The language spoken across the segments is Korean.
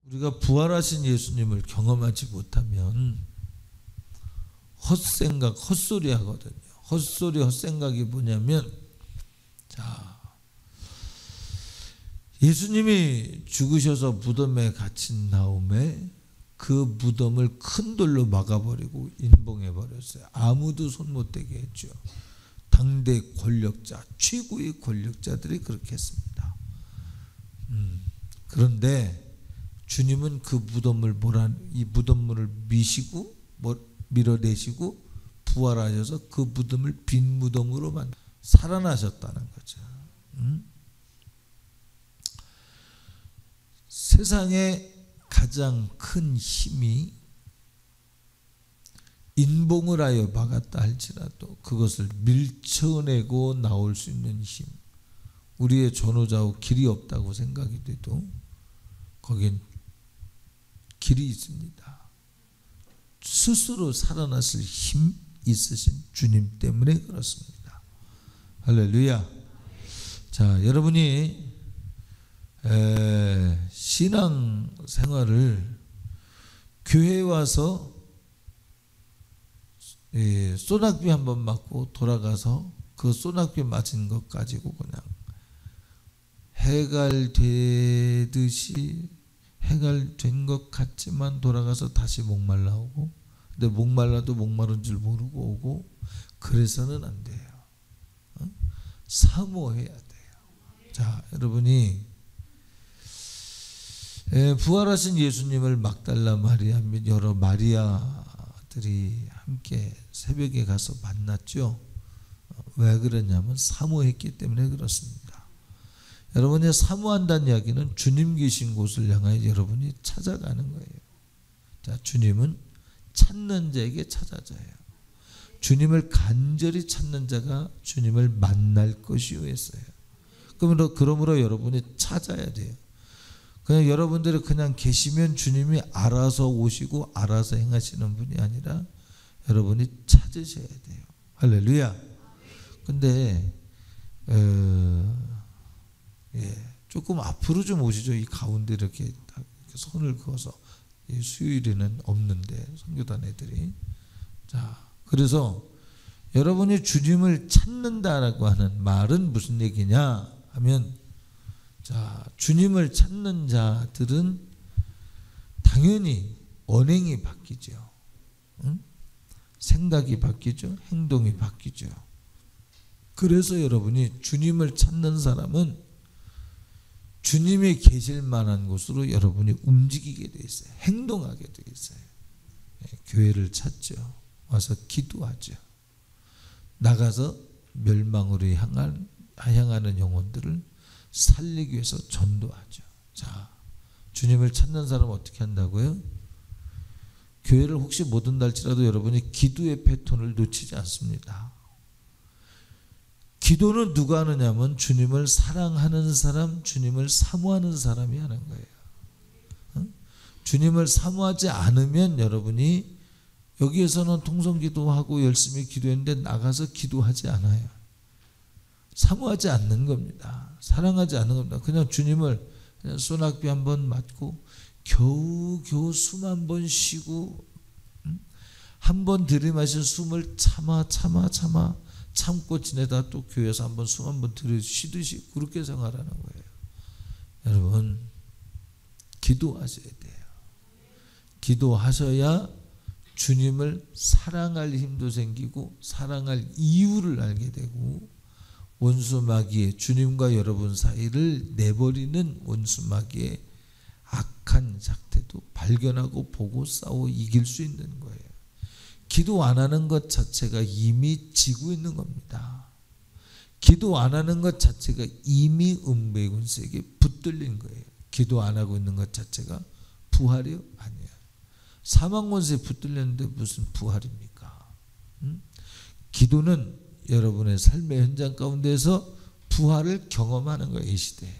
우리가 부활하신 예수님을 경험하지 못하면 헛생각, 헛소리 하거든요. 헛소리, 헛생각이 뭐냐면, 자, 예수님이 죽으셔서 무덤에 갇힌 다음에 그 무덤을 큰 돌로 막아버리고 인봉해 버렸어요. 아무도 손 못 대게 했죠. 당대 권력자, 최고의 권력자들이 그렇게 했습니다. 그런데 주님은 그 무덤을 이 무덤문을 미시고 밀어내시고 부활하셔서 그 무덤을 빈 무덤으로 살아나셨다는 거죠. 세상에 가장 큰 힘이 인봉을 하여 막았다 할지라도 그것을 밀쳐내고 나올 수 있는 힘, 우리의 전후좌우 길이 없다고 생각이 돼도 거긴 길이 있습니다. 스스로 살아났을 힘 있으신 주님 때문에 그렇습니다. 할렐루야. 자, 여러분이 신앙 생활을 교회에 와서 소낙비 한번 맞고 돌아가서 그 소낙비 맞은 것 가지고 그냥 해갈되듯이 해갈된 것 같지만 돌아가서 다시 목말라 오고, 근데 목말라도 목마른 줄 모르고 오고, 그래서는 안 돼요. 사모해야 돼요. 자, 여러분이 부활하신 예수님을 막달라 마리아 및 여러 마리아들이 함께 새벽에 가서 만났죠. 왜 그러냐면 사모했기 때문에 그렇습니다. 여러분이 사모한다는 이야기는 주님 계신 곳을 향하여 여러분이 찾아가는 거예요. 자, 주님은 찾는 자에게 찾아져요. 주님을 간절히 찾는 자가 주님을 만날 것이요 했어요. 그러므로 여러분이 찾아야 돼요. 그냥 여러분들이 그냥 계시면 주님이 알아서 오시고 알아서 행하시는 분이 아니라 여러분이 찾으셔야 돼요. 할렐루야. 근데 조금 앞으로 좀 오시죠. 이 가운데 이렇게 손을 그어서 수요일에는 없는데 선교단 애들이. 자, 그래서 여러분이 주님을 찾는다라고 하는 말은 무슨 얘기냐 하면, 자, 주님을 찾는 자들은 당연히 언행이 바뀌죠. 생각이 바뀌죠. 행동이 바뀌죠. 그래서 여러분이 주님을 찾는 사람은 주님이 계실 만한 곳으로 여러분이 움직이게 돼 있어요. 행동하게 돼 있어요. 교회를 찾죠. 와서 기도하죠. 나가서 멸망으로 향하는 영혼들을 살리기 위해서 전도하죠. 자, 주님을 찾는 사람은 어떻게 한다고요? 교회를 혹시 못 온달지라도 여러분이 기도의 패턴을 놓치지 않습니다. 기도는 누가 하느냐면 주님을 사랑하는 사람, 주님을 사모하는 사람이 하는 거예요. 주님을 사모하지 않으면 여러분이 여기에서는 통성기도하고 열심히 기도했는데 나가서 기도하지 않아요. 사모하지 않는 겁니다. 사랑하지 않는 겁니다. 그냥 주님을 그냥 소낙비 한번 맞고 겨우 숨 한 번 쉬고 한 번 들이마신 숨을 참고 지내다 또 교회에서 한번 숨 한번 쉬듯이 그렇게 생활하는 거예요. 여러분, 기도하셔야 돼요. 기도하셔야 주님을 사랑할 힘도 생기고 사랑할 이유를 알게 되고, 원수 마귀의 주님과 여러분 사이를 내버리는 원수 마귀의 악한 작태도 발견하고 보고 싸워 이길 수 있는 거예요. 기도 안 하는 것 자체가 이미 지고 있는 겁니다. 기도 안 하는 것 자체가 이미 음부의 권세에게 붙들린 거예요. 기도 안 하고 있는 것 자체가 부활이요? 아니에요. 사망 권세에 붙들렸는데 무슨 부활입니까? 기도는 여러분의 삶의 현장 가운데서 부활을 경험하는 거예요. 이 시대에.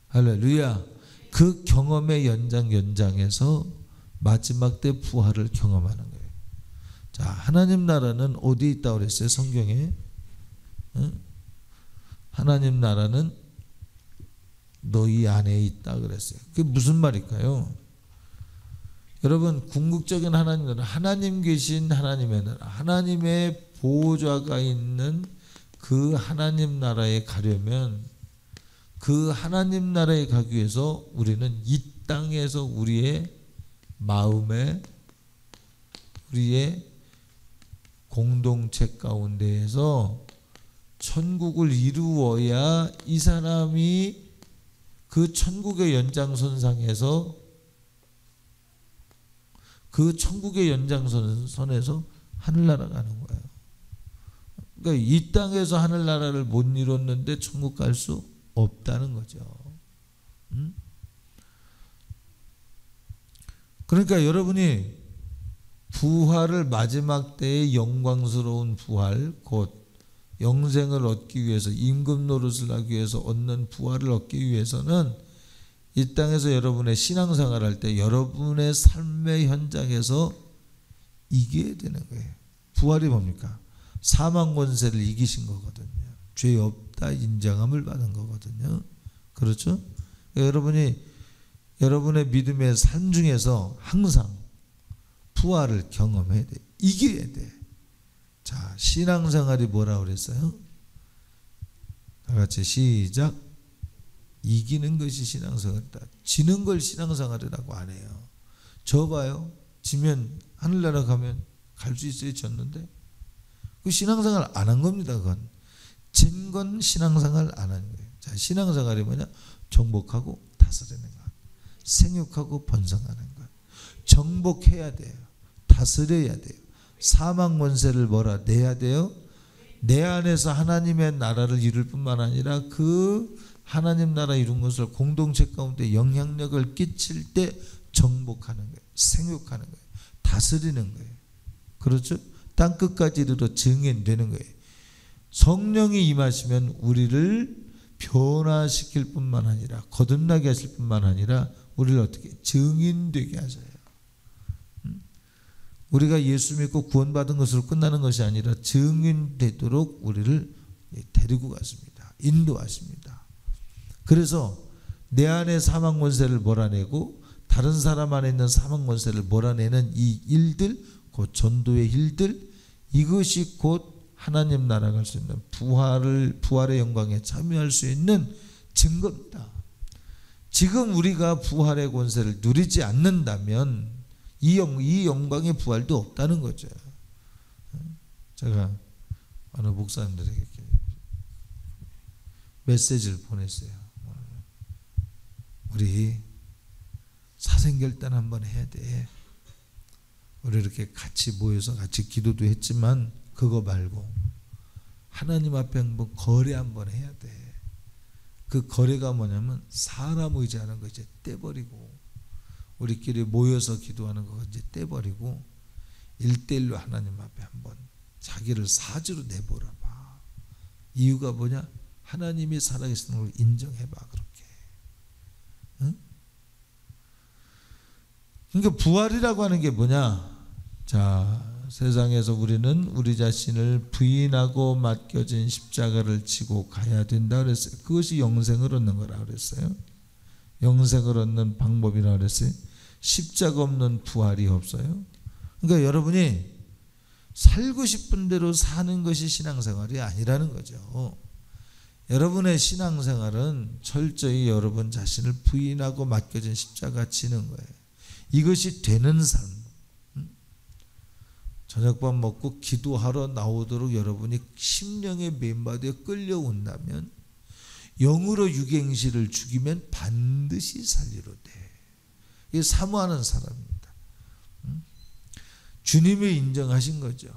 할렐루야. 그 경험의 연장에서 마지막 때 부활을 경험하는 거예요. 자, 하나님 나라는 어디 있다고 그랬어요? 성경에? 하나님 나라는 너희 안에 있다 그랬어요. 그게 무슨 말일까요? 여러분, 궁극적인 하나님은 하나님 계신 하나님의 나라, 하나님의 보호자가 있는 그 하나님 나라에 가려면, 그 하나님 나라에 가기 위해서 우리는 이 땅에서 우리의 마음에, 우리의 공동체 가운데에서 천국을 이루어야 이 사람이 그 천국의 연장선상에서, 그 천국의 연장선에서 하늘나라 가는 거예요. 그러니까 이 땅에서 하늘나라를 못 이뤘는데 천국 갈 수 없다는 거죠. 그러니까 여러분이 부활을, 마지막 때의 영광스러운 부활, 곧 영생을 얻기 위해서, 임금 노릇을 하기 위해서 얻는 부활을 얻기 위해서는 이 땅에서 여러분의 신앙생활을 할 때 여러분의 삶의 현장에서 이겨야 되는 거예요. 부활이 뭡니까? 사망 권세를 이기신 거거든요. 죄 없다 인정함을 받은 거거든요. 그렇죠? 여러분이 여러분의 믿음의 삶 중에서 항상 부활을 경험해야 돼. 이겨야 돼. 자, 신앙생활이 뭐라고 그랬어요? 다 같이 시작. 이기는 것이 신앙생활이다. 지는 걸 신앙생활이라고 안 해요. 저 봐요. 지면 하늘나라 가면 갈 수 있어요. 졌는데 그 신앙생활 안 한 겁니다. 그건 진 건 신앙생활 안 하는 거예요. 자, 신앙생활이 뭐냐? 정복하고 다스리는 것, 생육하고 번성하는 것. 정복해야 돼요. 다스려야 돼요. 사망 권세를 뭐라 내야 돼요? 내 안에서 하나님의 나라를 이룰 뿐만 아니라 그 하나님 나라 이룬 것을 공동체 가운데 영향력을 끼칠 때 정복하는 거예요. 생육하는 거예요. 다스리는 거예요. 그렇죠? 땅끝까지 이르러 증인되는 거예요. 성령이 임하시면 우리를 변화시킬 뿐만 아니라, 거듭나게 하실 뿐만 아니라 우리를 어떻게 증인되게 하셔요. 우리가 예수 믿고 구원받은 것으로 끝나는 것이 아니라 증인되도록 우리를 데리고 갔습니다. 인도하십니다. 그래서 내 안에 사망 권세를 몰아내고 다른 사람 안에 있는 사망 권세를 몰아내는 이 일들, 곧 전도의 일들, 이것이 곧 하나님 나라 갈 수 있는 부활의 영광에 참여할 수 있는 증거입니다. 지금 우리가 부활의 권세를 누리지 않는다면 이 영광의 부활도 없다는 거죠. 제가 어느 목사님들에게 메시지를 보냈어요. 우리 사생결단 한번 해야 돼. 우리 이렇게 같이 모여서 같이 기도도 했지만 그거 말고 하나님 앞에 한번 거래 한번 해야 돼. 그 거래가 뭐냐면 사람 의지하는 거 이제 떼버리고 우리끼리 모여서 기도하는 거 이제 떼버리고 1대1로 하나님 앞에 한번 자기를 사지로 내보라 봐. 이유가 뭐냐? 하나님이 살아계시는 걸 인정해봐. 그렇게. 응? 그러니까 부활이라고 하는 게 뭐냐? 자, 세상에서 우리는 우리 자신을 부인하고 맡겨진 십자가를 지고 가야 된다 그랬어요. 그것이 영생을 얻는 거라 그랬어요. 영생을 얻는 방법이라 그랬어요. 십자가 없는 부활이 없어요. 그러니까 여러분이 살고 싶은 대로 사는 것이 신앙생활이 아니라는 거죠. 여러분의 신앙생활은 철저히 여러분 자신을 부인하고 맡겨진 십자가 지는 거예요. 이것이 되는 삶. 저녁밥 먹고 기도하러 나오도록 여러분이 심령의 맨바닥에 끌려온다면, 영으로 육행실을 죽이면 반드시 살리로 돼. 이게 사모하는 사람입니다. 주님이 인정하신 거죠.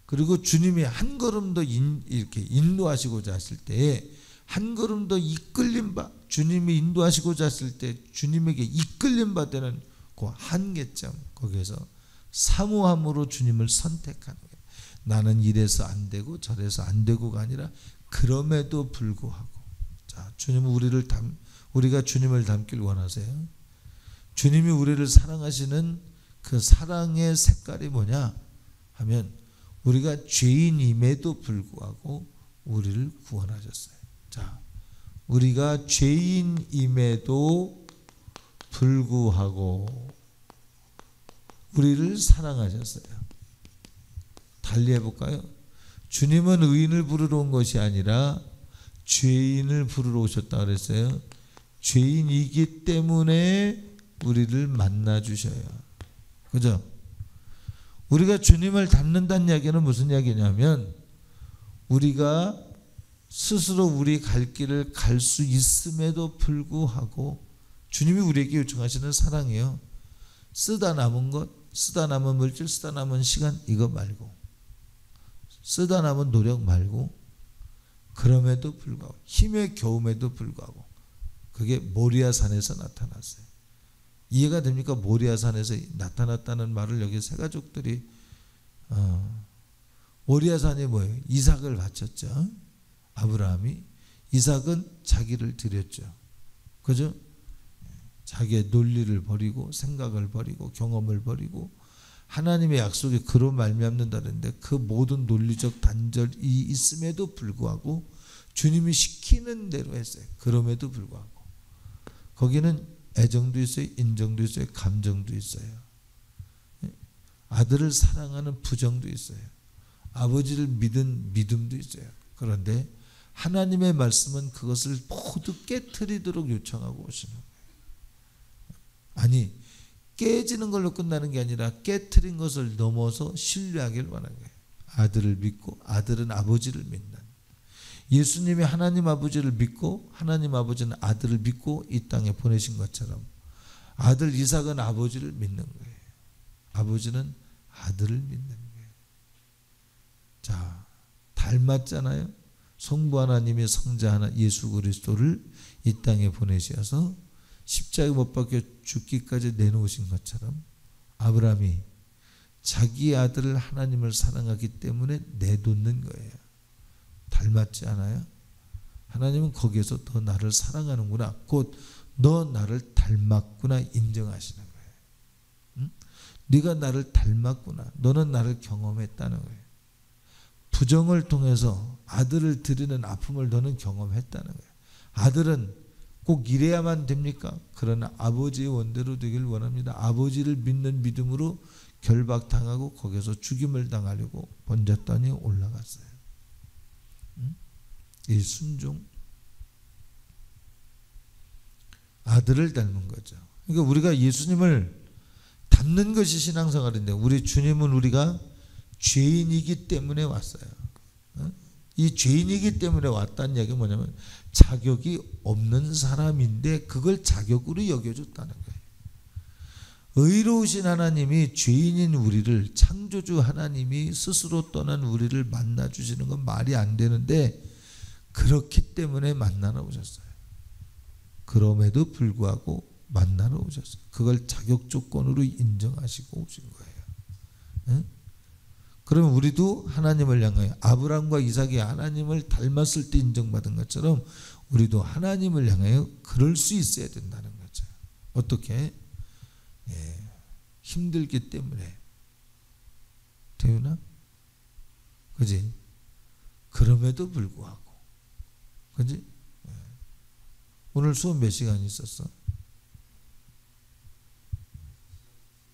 그리고 주님이 한 걸음 더 이렇게 인도하시고자 하실 때에 한 걸음 더 이끌림 바, 주님이 인도하시고자 하실 때 주님에게 이끌림 바 되는 그 한계점, 거기에서 사모함으로 주님을 선택하는 거예요. 나는 이래서 안 되고 저래서 안 되고가 아니라 그럼에도 불구하고, 자, 주님은 우리가 주님을 닮길 원하세요. 주님이 우리를 사랑하시는 그 사랑의 색깔이 뭐냐 하면 우리가 죄인임에도 불구하고 우리를 구원하셨어요. 자, 우리가 죄인임에도 불구하고 우리를 사랑하셨어요. 달리 해볼까요? 주님은 의인을 부르러 온 것이 아니라 죄인을 부르러 오셨다 그랬어요. 죄인이기 때문에 우리를 만나 주셔요. 그죠? 우리가 주님을 닮는다는 이야기는 무슨 이야기냐면 우리가 스스로 우리 갈 길을 갈 수 있음에도 불구하고 주님이 우리에게 요청하시는 사랑이에요. 쓰다 남은 것, 쓰다 남은 물질, 쓰다 남은 시간 이거 말고, 쓰다 남은 노력 말고, 그럼에도 불구하고 힘의 겨움에도 불구하고, 그게 모리아산에서 나타났어요. 이해가 됩니까? 모리아산에서 나타났다는 말을 여기 세 가족들이 모리아산이 뭐예요? 이삭을 바쳤죠. 아브라함이. 이삭은 자기를 드렸죠. 그죠? 자기의 논리를 버리고 생각을 버리고 경험을 버리고 하나님의 약속이 그로 말미암는다는데 그 모든 논리적 단절이 있음에도 불구하고 주님이 시키는 대로 했어요. 그럼에도 불구하고 거기는 애정도 있어요. 인정도 있어요. 감정도 있어요. 아들을 사랑하는 부정도 있어요. 아버지를 믿은 믿음도 있어요. 그런데 하나님의 말씀은 그것을 모두 깨트리도록 요청하고 오시는 거예요. 아니, 깨지는 걸로 끝나는 게 아니라 깨트린 것을 넘어서 신뢰하기를 원하는 거예요. 아들을 믿고 아들은 아버지를 믿는, 예수님이 하나님 아버지를 믿고 하나님 아버지는 아들을 믿고 이 땅에 보내신 것처럼 아들 이삭은 아버지를 믿는 거예요. 아버지는 아들을 믿는 거예요. 자, 닮았잖아요. 성부 하나님이 성자 하나 예수 그리스도를 이 땅에 보내셔서 십자가에 못 박혀 죽기까지 내놓으신 것처럼 아브라함이 자기 아들을 하나님을 사랑하기 때문에 내놓는 거예요. 닮았지 않아요? 하나님은 거기에서 더 나를 사랑하는구나, 곧 너 나를 닮았구나 인정하시는 거예요. 응? 네가 나를 닮았구나, 너는 나를 경험했다는 거예요. 부정을 통해서 아들을 드리는 아픔을 너는 경험했다는 거예요. 아들은 꼭 이래야만 됩니까? 그러나 아버지의 원대로 되길 원합니다. 아버지를 믿는 믿음으로 결박당하고 거기서 죽임을 당하려고 번졌더니 올라갔어요. 이 순종, 아들을 닮은 거죠. 그러니까 우리가 예수님을 닮는 것이 신앙생활인데 우리 주님은 우리가 죄인이기 때문에 왔어요. 이 죄인이기 때문에 왔다는 얘기가 뭐냐면 자격이 없는 사람인데 그걸 자격으로 여겨줬다는 거예요. 의로우신 하나님이 죄인인 우리를, 창조주 하나님이 스스로 떠난 우리를 만나주시는 건 말이 안 되는데 그렇기 때문에 만나러 오셨어요. 그럼에도 불구하고 만나러 오셨어요. 그걸 자격 조건으로 인정하시고 오신 거예요. 응? 그러면 우리도 하나님을 향하여 아브라함과 이삭이 하나님을 닮았을 때 인정받은 것처럼 우리도 하나님을 향하여 그럴 수 있어야 된다는 거죠. 어떻게? 힘들기 때문에. 태윤아? 그지? 그럼에도 불구하고. 그지? 오늘 수업 몇 시간 있었어?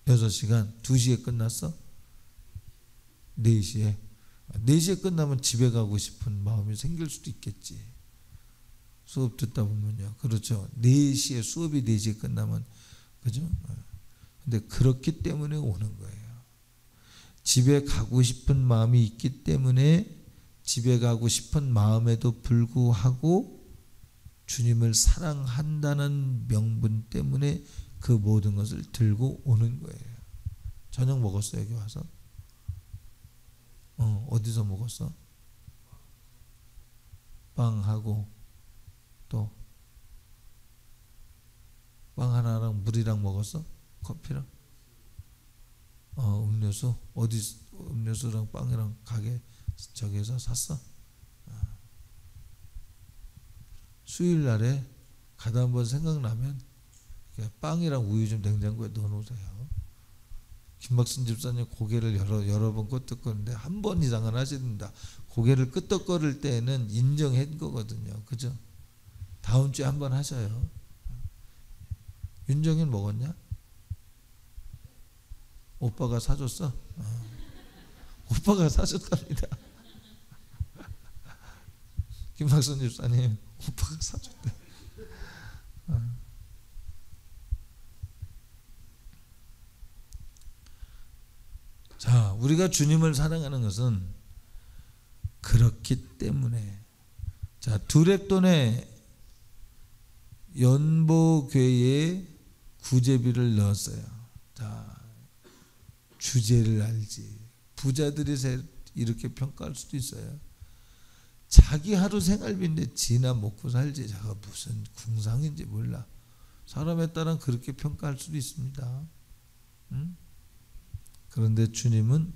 6시간. 2시에 끝났어? 4시에? 4시에 끝나면 집에 가고 싶은 마음이 생길 수도 있겠지. 수업 듣다 보면요. 그렇죠. 4시에, 수업이 4시에 끝나면, 그죠? 근데 그렇기 때문에 오는 거예요. 집에 가고 싶은 마음이 있기 때문에 집에 가고 싶은 마음에도 불구하고 주님을 사랑한다는 명분 때문에 그 모든 것을 들고 오는 거예요. 저녁 먹었어, 여기 와서? 어디서 먹었어? 빵하고 또 빵 하나랑 물이랑 먹었어? 커피랑? 음료수? 어디 음료수랑 빵이랑 가게 저기서 샀어? 수요일 날에 가다 한번 생각나면 빵이랑 우유 좀 냉장고에 넣어놓으세요. 김박순 집사님 고개를 여러 번 끄덕거리는데 한 번 이상은 하십니다. 고개를 끄덕거릴 때에는 인정한 거거든요. 그죠? 다음 주에 한번 하셔요. 윤정인 먹었냐? 오빠가 사줬어? 오빠가 사줬답니다. 김학선 집사님, 오빠가 사줬대. 자, 우리가 주님을 사랑하는 것은 그렇기 때문에. 자, 두랩돈에 연보교회에 구제비를 넣었어요. 자, 주제를 알지. 부자들이 이렇게 평가할 수도 있어요. 자기 하루 생활비인데 지나 먹고 살지. 자가 무슨 궁상인지 몰라. 사람에 따라 그렇게 평가할 수도 있습니다. 응? 그런데 주님은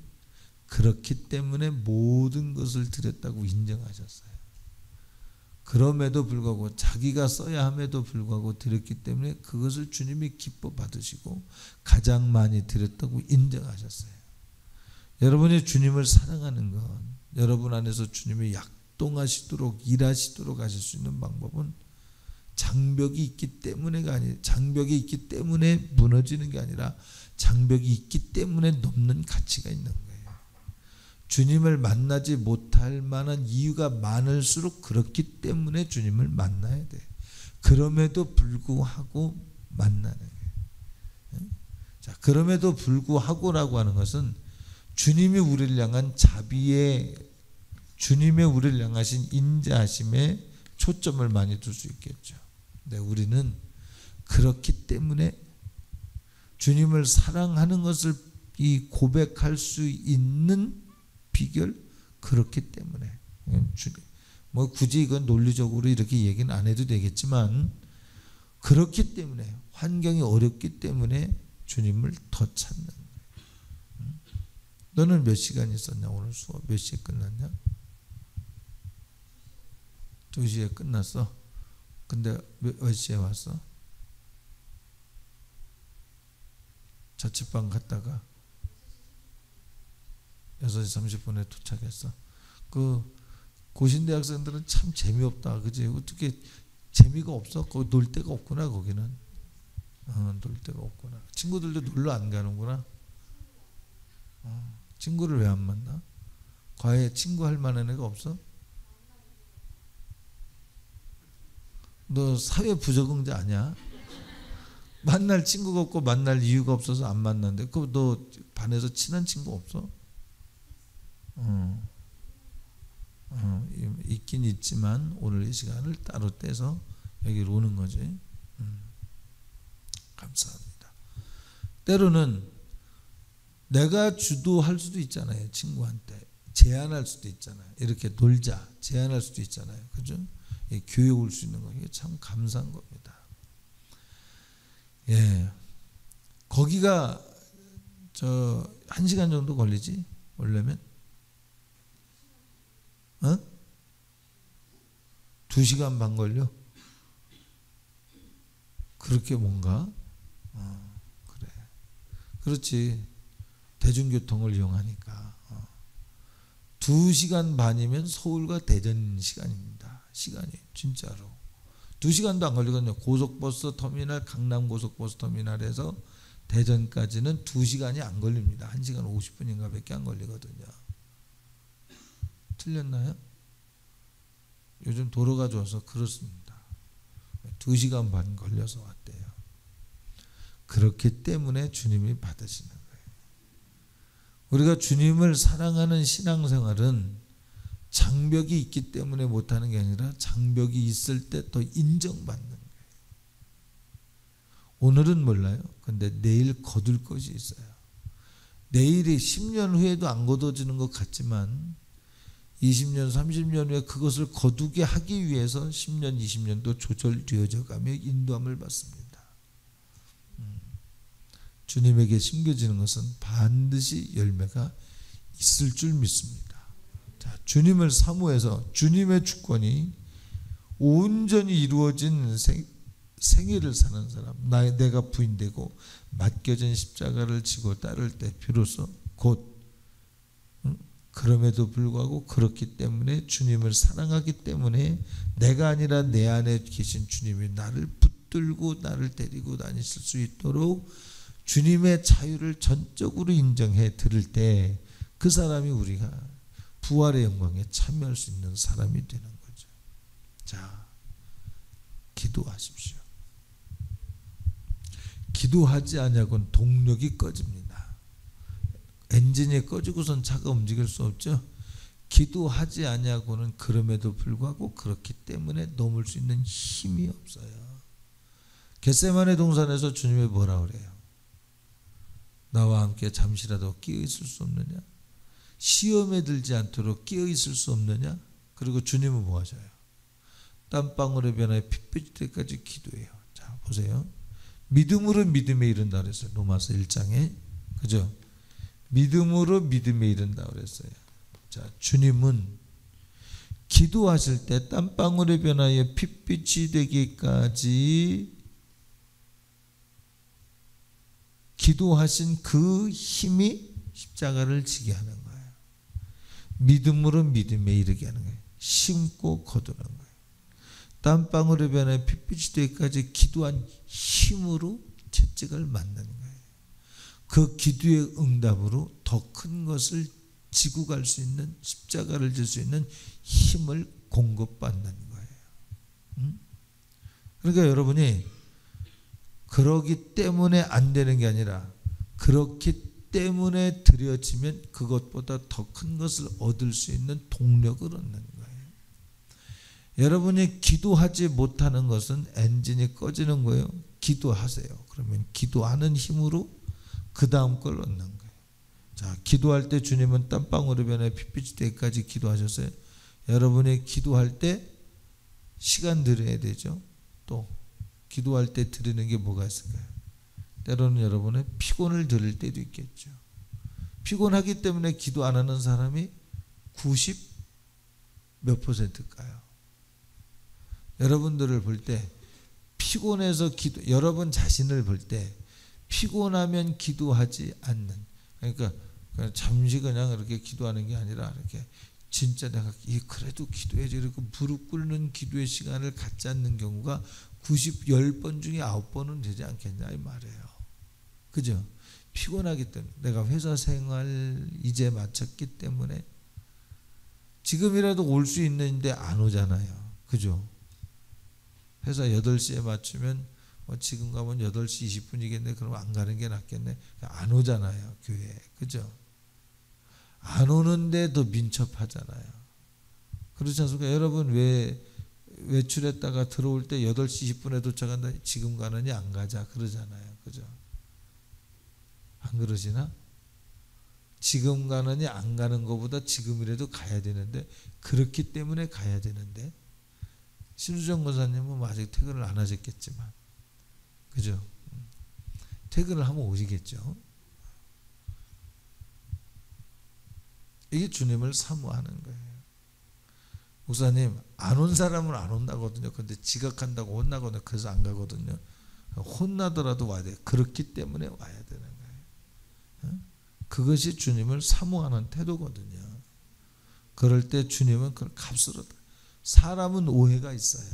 그렇기 때문에 모든 것을 드렸다고 인정하셨어요. 그럼에도 불구하고 자기가 써야 함에도 불구하고 드렸기 때문에 그것을 주님이 기뻐 받으시고 가장 많이 드렸다고 인정하셨어요. 여러분이 주님을 사랑하는 것, 여러분 안에서 주님이 약동하시도록 일하시도록 하실 수 있는 방법은 장벽이 있기 때문에가 아니라, 장벽이 있기 때문에 무너지는 게 아니라 장벽이 있기 때문에 넘는 가치가 있는 거예요. 주님을 만나지 못할 만한 이유가 많을수록 그렇기 때문에 주님을 만나야 돼. 그럼에도 불구하고 만나는 거예요. 자, 그럼에도 불구하고라고 하는 것은 주님이 우리를 향한 자비에, 주님의 우리를 향하신 인자하심에 초점을 많이 둘 수 있겠죠. 근데 우리는 그렇기 때문에 주님을 사랑하는 것을 이 고백할 수 있는 비결, 그렇기 때문에. 뭐 굳이 이건 논리적으로 이렇게 얘기는 안 해도 되겠지만 그렇기 때문에, 환경이 어렵기 때문에 주님을 더 찾는 거예요. 너는 몇 시간 있었냐? 오늘 수업 몇 시에 끝났냐? 2시에 끝났어. 근데 몇 시에 왔어? 자취방 갔다가 6시 30분에 도착했어. 그 고신대 학생들은 참 재미없다. 그지? 어떻게 재미가 없어? 거기 놀 데가 없구나. 거기는 놀 데가 없구나. 친구들도 놀러 안 가는구나. 친구를 왜 안 만나? 과외 친구 할 만한 애가 없어? 너 사회 부적응자 아니야? 만날 친구가 없고 만날 이유가 없어서 안 만나는데, 그럼 너 반에서 친한 친구 없어? 있긴 있지만 오늘 이 시간을 따로 떼서 여기로 오는 거지. 감사합니다. 때로는 내가 주도할 수도 있잖아요. 친구한테 제안할 수도 있잖아요. 이렇게 놀자 제안할 수도 있잖아요. 그죠? 교회 올 수 있는 거, 이게 참 감사한 겁니다. 예, 거기가 1시간 정도 걸리지 오려면? 2시간 반 걸려? 그렇게 뭔가? 그래. 그렇지. 대중교통을 이용하니까. 2시간 반이면 서울과 대전 시간입니다. 시간이 진짜로. 2시간도 안 걸리거든요. 고속버스 터미널, 강남 고속버스 터미널에서 대전까지는 2시간이 안 걸립니다. 1시간 50분인가 밖에 안 걸리거든요. 틀렸나요? 요즘 도로가 좋아서 그렇습니다. 2시간 반 걸려서 왔대요. 그렇기 때문에 주님이 받으시는 거예요. 우리가 주님을 사랑하는 신앙생활은 장벽이 있기 때문에 못하는 게 아니라 장벽이 있을 때 더 인정받는 거예요. 오늘은 몰라요. 근데 내일 거둘 것이 있어요. 내일이 10년 후에도 안 거둬지는 것 같지만 20년, 30년 후에 그것을 거두게 하기 위해서 10년, 20년도 조절되어져 가며 인도함을 받습니다. 주님에게 심겨지는 것은 반드시 열매가 있을 줄 믿습니다. 자, 주님을 사모해서 주님의 주권이 온전히 이루어진 생애를 사는 사람, 내가 부인되고 맡겨진 십자가를 지고 따를 때 비로소 곧 그럼에도 불구하고 그렇기 때문에 주님을 사랑하기 때문에 내가 아니라 내 안에 계신 주님이 나를 붙들고 나를 데리고 다니실 수 있도록 주님의 자유를 전적으로 인정해 드릴 때 그 사람이 우리가 부활의 영광에 참여할 수 있는 사람이 되는 거죠. 자, 기도하십시오. 기도하지 않냐고는 동력이 꺼집니다. 엔진이 꺼지고선 차가 움직일 수 없죠. 기도하지 않냐고는 그럼에도 불구하고 그렇기 때문에 넘을 수 있는 힘이 없어요. 겟세마네 동산에서 주님이 뭐라 그래요? 나와 함께 잠시라도 끼어 있을 수 없느냐? 시험에 들지 않도록 끼어 있을 수 없느냐? 그리고 주님은 뭐 하셔요? 땀방울의 변화에 핏빛 때까지 기도해요. 자, 보세요. 믿음으로 믿음에 이른다 그랬어요. 로마서 1장에. 그죠? 믿음으로 믿음에 이른다 그랬어요. 자, 주님은 기도하실 때 땀방울의 변화에 핏빛이 되기까지 기도하신 그 힘이 십자가를 지게 하는 거예요. 믿음으로 믿음에 이르게 하는 거예요. 심고 거두는 거예요. 땀방울의 변화에 핏빛이 되기까지 기도한 힘으로 채찍을 맞는 거예요. 그 기도의 응답으로 더 큰 것을 지고 갈 수 있는, 십자가를 질 수 있는 힘을 공급받는 거예요. 그러니까 여러분이 그러기 때문에 안 되는 게 아니라 그렇기 때문에 드려지면 그것보다 더 큰 것을 얻을 수 있는 동력을 얻는 거예요. 여러분이 기도하지 못하는 것은 엔진이 꺼지는 거예요. 기도하세요. 그러면 기도하는 힘으로 그 다음 걸 얻는 거예요. 자, 기도할 때 주님은 땀방울의 변화에 핏빛이 되기까지 기도하셨어요. 여러분이 기도할 때 시간 들여야 되죠. 또 기도할 때 드리는 게 뭐가 있을까요? 때로는 여러분의 피곤을 들을 때도 있겠죠. 피곤하기 때문에 기도 안 하는 사람이 90 몇 %일까요? 여러분들을 볼 때 피곤해서 기도, 여러분 자신을 볼 때 피곤하면 기도하지 않는, 그러니까 잠시 그냥 이렇게 기도하는 게 아니라 이렇게 진짜 내가 그래도 기도해야지 이렇게 무릎 꿇는 기도의 시간을 갖지 않는 경우가 10번 중에 9번은 되지 않겠냐 이 말이에요. 그죠? 피곤하기 때문에 내가 회사 생활 이제 마쳤기 때문에 지금이라도 올 수 있는데 안 오잖아요. 그죠? 회사 8시에 맞추면 지금 가면 8시 20분이겠네. 그럼 안 가는 게 낫겠네. 안 오잖아요. 교회에. 그죠? 안 오는데 더 민첩하잖아요. 그렇지 않습니까? 여러분 왜 외출했다가 들어올 때 8시 20분에 도착한다. 지금 가느니 안 가자 그러잖아요. 그죠? 안 그러시나? 지금 가느니 안 가는 것보다 지금이라도 가야 되는데, 그렇기 때문에 가야 되는데, 신수정 권사님은 아직 퇴근을 안 하셨겠지만, 그죠? 퇴근을 하면 오시겠죠. 이게 주님을 사모하는 거예요. 목사님, 안 온 사람은 안 온다거든요. 근데 지각한다고 혼나거든요. 그래서 안 가거든요. 혼나더라도 와야 돼요. 그렇기 때문에 와야 되는 거예요. 그것이 주님을 사모하는 태도거든요. 그럴 때 주님은 그걸 값으로, 사람은 오해가 있어요.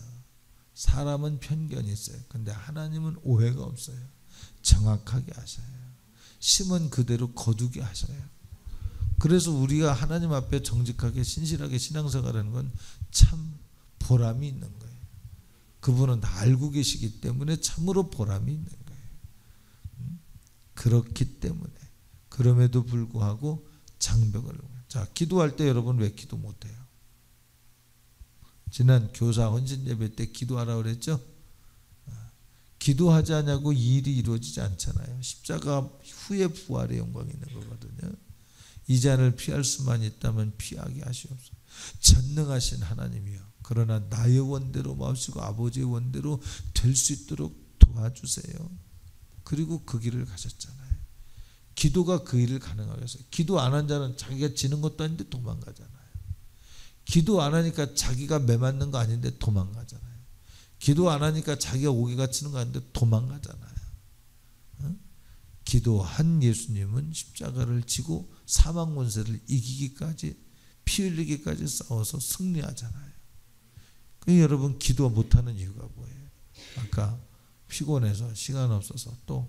사람은 편견이 있어요. 근데 하나님은 오해가 없어요. 정확하게 하셔요. 심은 그대로 거두게 하셔요. 그래서 우리가 하나님 앞에 정직하게 신실하게 신앙생활하는 건 참 보람이 있는 거예요. 그분은 다 알고 계시기 때문에 참으로 보람이 있는 거예요. 그렇기 때문에, 그럼에도 불구하고 장벽을, 자, 기도할 때 여러분 왜 기도 못해요? 지난 교사 헌신 예배 때 기도하라고 그랬죠? 기도하지 않냐고 이 일이 이루어지지 않잖아요. 십자가 후에 부활의 영광이 있는 거거든요. 이 잔을 피할 수만 있다면 피하게 하시옵소서. 전능하신 하나님이여, 그러나 나의 원대로 마시고 아버지의 원대로 될 수 있도록 도와주세요. 그리고 그 길을 가셨잖아요. 기도가 그 일을 가능하게 했어요. 기도 안 한 자는 자기가 지는 것도 아닌데 도망가잖아요. 기도 안 하니까 자기가 매맞는 거 아닌데 도망가잖아요. 기도 안 하니까 자기가 오기가 치는 거 아닌데 도망가잖아요. 기도한 예수님은 십자가를 지고 사망 권세를 이기기까지 피 흘리기까지 싸워서 승리하잖아요. 여러분 기도 못하는 이유가 뭐예요? 아까 피곤해서 시간 없어서 또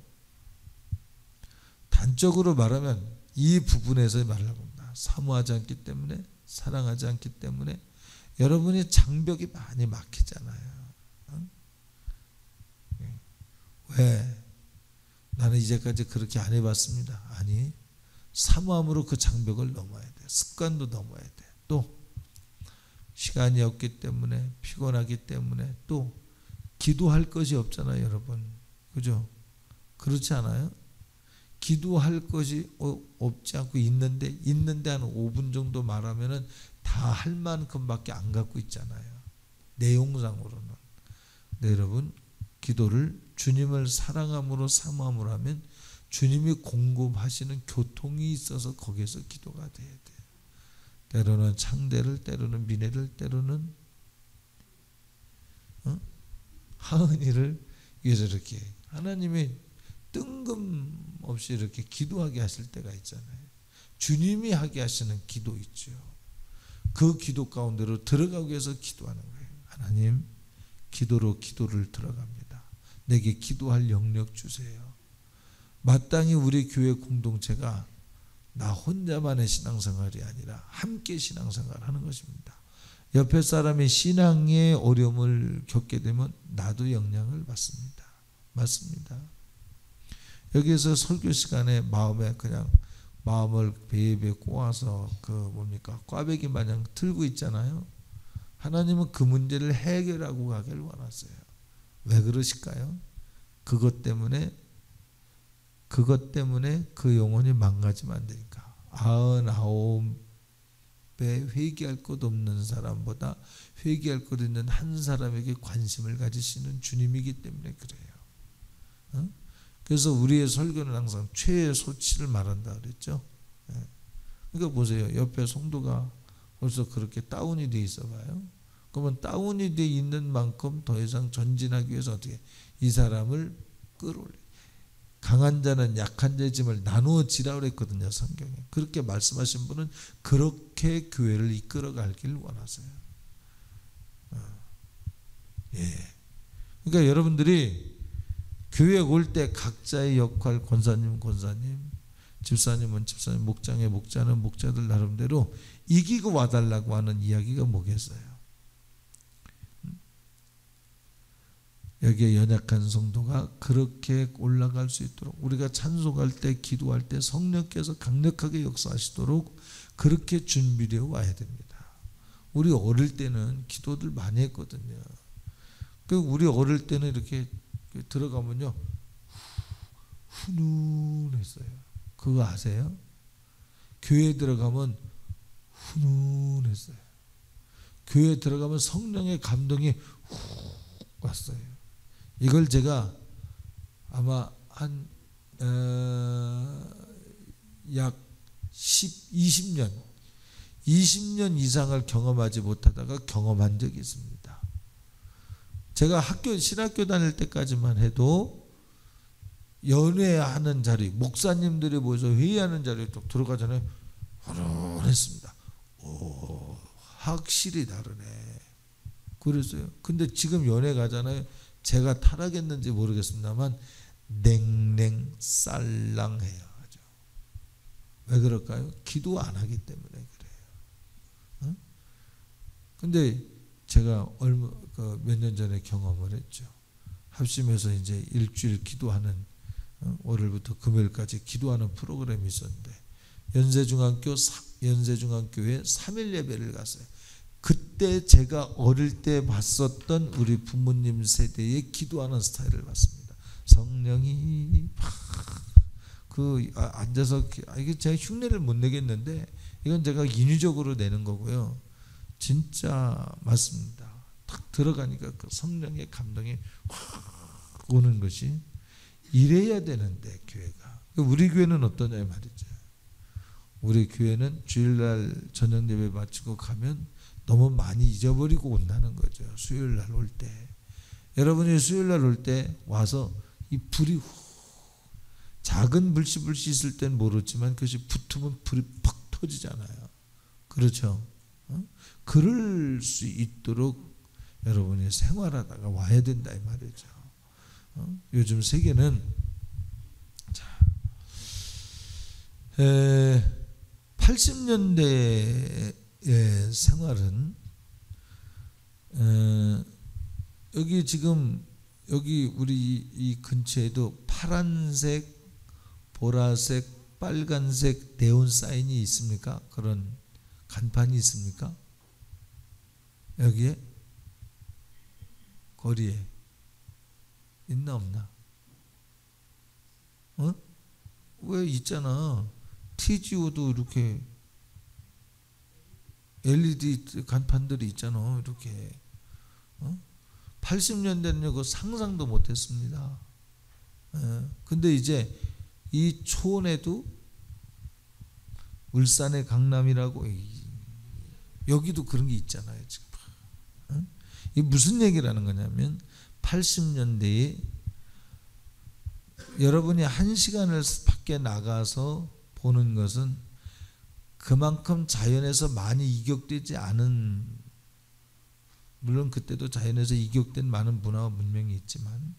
단적으로 말하면 이 부분에서 말을 합니다. 사모하지 않기 때문에 사랑하지 않기 때문에 여러분이 장벽이 많이 막히잖아요. 왜? 나는 이제까지 그렇게 안 해봤습니다. 아니, 사모함으로 그 장벽을 넘어야 돼. 습관도 넘어야 돼. 또 시간이 없기 때문에 피곤하기 때문에 또 기도할 것이 없잖아요, 여러분. 그죠? 그렇지 않아요? 기도할 것이 없지 않고 있는데 한 5분 정도 말하면은 다 할 만큼밖에 안 갖고 있잖아요. 내용상으로는. 네, 여러분, 기도를 주님을 사랑함으로 사모함으로 하면 주님이 공급하시는 교통이 있어서 거기에서 기도가 돼야 돼요. 때로는 창대를, 때로는 미래를, 때로는 하은이를 위해서 이렇게 하나님이 뜬금없이 이렇게 기도하게 하실 때가 있잖아요. 주님이 하게 하시는 기도 있죠. 그 기도 가운데로 들어가기 위해서 기도하는 거예요. 하나님, 기도로 기도를 들어갑니다. 내게 기도할 영역 주세요. 마땅히 우리 교회 공동체가 나 혼자만의 신앙생활이 아니라 함께 신앙생활을 하는 것입니다. 옆에 사람이 신앙의 어려움을 겪게 되면 나도 영향을 받습니다. 맞습니다. 여기에서 설교 시간에 마음에 그냥 마음을 베베 꼬아서 꽈배기 마냥 들고 있잖아요. 하나님은 그 문제를 해결하고 가길 원하세요. 왜 그러실까요? 그것 때문에 그 영혼이 망가지면 안 되니까. 99배 회개할 것 없는 사람보다 회개할 것 있는 한 사람에게 관심을 가지시는 주님이기 때문에 그래요. 그래서 우리의 설교는 항상 최소치를 말한다 그랬죠. 그러니까 보세요. 옆에 성도가 벌써 그렇게 다운이 돼 있어 봐요. 그러면 다운이 돼 있는 만큼 더 이상 전진하기 위해서 어떻게 이 사람을 끌어올려. 강한 자는 약한 자의 짐을 나누어 지라 그랬거든요, 성경에. 그렇게 말씀하신 분은 그렇게 교회를 이끌어 가길 원하세요. 그러니까 여러분들이 교회 올 때 각자의 역할, 권사님, 집사님은 집사님, 목자는 목자들 나름대로 이기고 와달라고 하는 이야기가 뭐겠어요? 여기에 연약한 성도가 그렇게 올라갈 수 있도록 우리가 찬송할 때 기도할 때 성령께서 강력하게 역사하시도록 그렇게 준비되어 와야 됩니다. 우리 어릴 때는 기도들 많이 했거든요. 우리 어릴 때는 이렇게 들어가면요 훈훈했어요. 그거 아세요? 교회에 들어가면 훈훈했어요. 교회에 들어가면 성령의 감동이 훅 왔어요. 이걸 제가 아마 한 약 20년 이상을 경험하지 못하다가 경험한 적이 있습니다. 제가 신학교 다닐 때까지만 해도 연회하는 자리, 목사님들이 모여서 회의하는 자리에 쭉 들어가잖아요. 훈훈했습니다. 오, 확실히 다르네. 그랬어요. 근데 지금 연회 가잖아요. 제가 타락했는지 모르겠습니다만 냉랭쌀랑해요. 왜 그럴까요? 기도 안 하기 때문에 그래요. 근데 제가 몇 년 전에 경험을 했죠. 합심해서 이제 일주일 기도하는 월요일부터 금요일까지 기도하는 프로그램이 있었는데 연세중학교에 3일 예배를 갔어요. 그때 제가 어릴 때 봤었던 우리 부모님 세대의 기도하는 스타일을 봤습니다. 성령이 앉아서 이게 제가 흉내를 못 내겠는데 이건 제가 인위적으로 내는 거고요. 진짜 맞습니다. 딱 들어가니까 그 성령의 감동이 확 오는 것이 이래야 되는데 교회가. 우리 교회는 어떠냐 말이죠. 우리 교회는 주일날 저녁 예배 마치고 가면 너무 많이 잊어버리고 온다는 거죠. 수요일날 올 때. 여러분이 수요일날 올 때 와서 이 불이 작은 불씨불씨 있을 땐 모르지만 그것이 붙으면 불이 퍽 터지잖아요. 그렇죠? 그럴 수 있도록 여러분이 생활하다가 와야 된다 이 말이죠. 요즘 세계는 80년대의 생활은 여기 지금 여기 우리 이 근처에도 파란색, 보라색, 빨간색 네온 사인이 있습니까? 그런 간판이 있습니까? 여기에 거리에 있나 없나? 왜 있잖아. TGO도 이렇게 LED 간판들이 있잖아. 이렇게 80년대는 이거 상상도 못했습니다. 근데 이제 이 초원에도 울산의 강남이라고 여기도 그런 게 있잖아요. 지금 이 무슨 얘기라는 거냐면 80년대에 여러분이 1시간을 밖에 나가서 보는 것은 그만큼 자연에서 많이 이격되지 않은, 물론 그때도 자연에서 이격된 많은 문화와 문명이 있지만,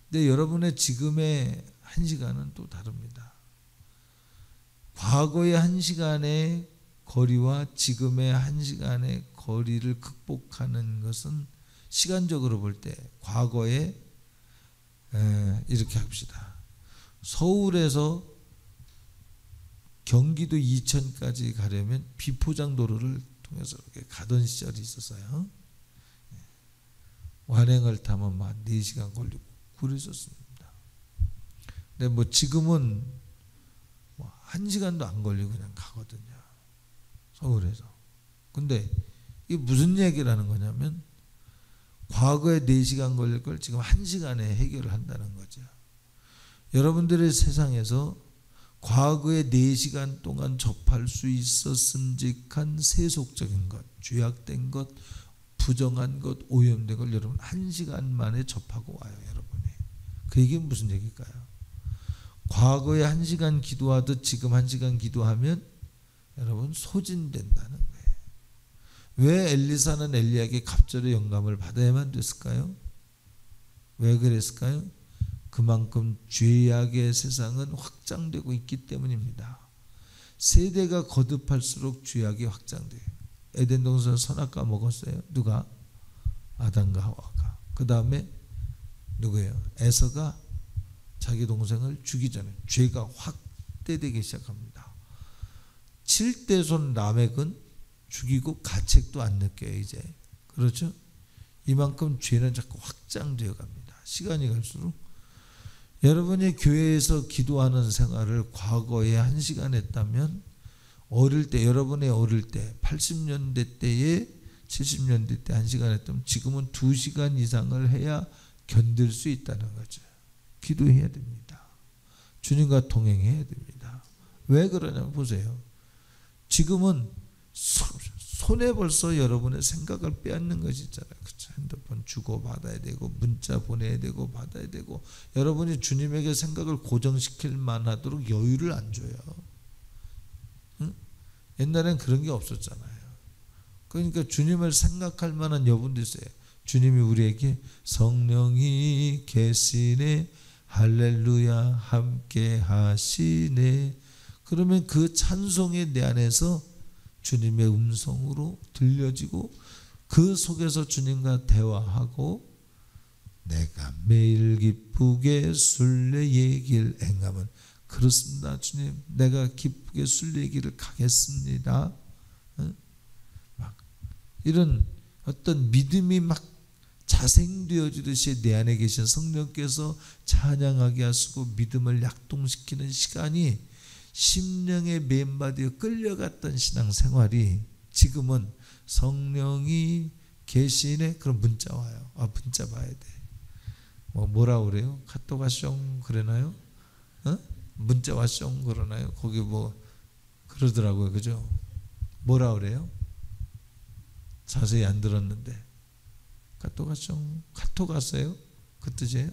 근데 여러분의 지금의 1시간은 또 다릅니다. 과거의 1시간의 거리와 지금의 1시간의 거리를 극복하는 것은 시간적으로 볼 때 과거에 이렇게 합시다. 서울에서 경기도 이천까지 가려면 비포장도로를 통해서 이렇게 가던 시절이 있었어요. 완행을 타면 막 4시간 걸리고 그랬었습니다. 근데 뭐 지금은 뭐 1시간도 안 걸리고 그냥 가거든요. 서울에서. 근데 이게 무슨 얘기라는 거냐면 과거에 4시간 걸릴 걸 지금 1시간에 해결을 한다는 거죠. 여러분들의 세상에서 과거에 4시간 동안 접할 수 있었음직한 세속적인 것, 죄악된 것, 부정한 것, 오염된 걸 여러분 1시간 만에 접하고 와요. 여러분이. 그 얘기는 무슨 얘기일까요? 과거에 1시간 기도하듯 지금 1시간 기도하면 여러분 소진된다는 거예요. 왜 엘리사는 엘리야에게 갑절의 영감을 받아야만 됐을까요? 왜 그랬을까요? 그만큼 죄악의 세상은 확장되고 있기 때문입니다. 세대가 거듭할수록 죄악이 확장돼요. 에덴 동산 선악과 먹었어요. 누가? 아담과 하와가. 그 다음에 누구예요? 에서가 자기 동생을 죽이잖아요. 죄가 확대되기 시작합니다. 7대손 라멕은 죽이고 가책도 안 느껴요. 이제. 그렇죠? 이만큼 죄는 자꾸 확장되어 갑니다. 시간이 갈수록 여러분이 교회에서 기도하는 생활을 과거에 1시간 했다면 어릴 때, 여러분의 어릴 때 80년대 때에 70년대 때 1시간 했다면 지금은 2시간 이상을 해야 견딜 수 있다는 거죠. 기도해야 됩니다. 주님과 동행해야 됩니다. 왜 그러냐면 보세요. 지금은 손에 벌써 여러분의 생각을 빼앗는 것이 있잖아요. 그렇죠? 핸드폰 주고 받아야 되고 문자 보내야 되고 받아야 되고 여러분이 주님에게 생각을 고정시킬 만하도록 여유를 안 줘요. 응? 옛날엔 그런 게 없었잖아요. 그러니까 주님을 생각할 만한 여분도 있어요. 주님이 우리에게 성령이 계시네 할렐루야 함께 하시네. 그러면 그 찬송이 내 안에서 주님의 음성으로 들려지고 그 속에서 주님과 대화하고 내가 매일 기쁘게 순례의 길 행하면 그렇습니다. 주님 내가 기쁘게 순례의 길을 가겠습니다. 막 이런 어떤 믿음이 막 자생되어지듯이 내 안에 계신 성령께서 찬양하게 하시고 믿음을 약동시키는 시간이 심령의 맨바디에 끌려갔던 신앙생활이 지금은 성령이 계시네. 그럼 문자 와요. 아 문자 봐야 돼. 뭐라 그래요? 카톡 왔숑 그러나요? 문자 왔숑 그러나요? 거기 뭐 그러더라고요. 그죠? 뭐라 그래요? 자세히 안 들었는데 카톡 왔숑 카톡 왔어요? 그 뜻이에요?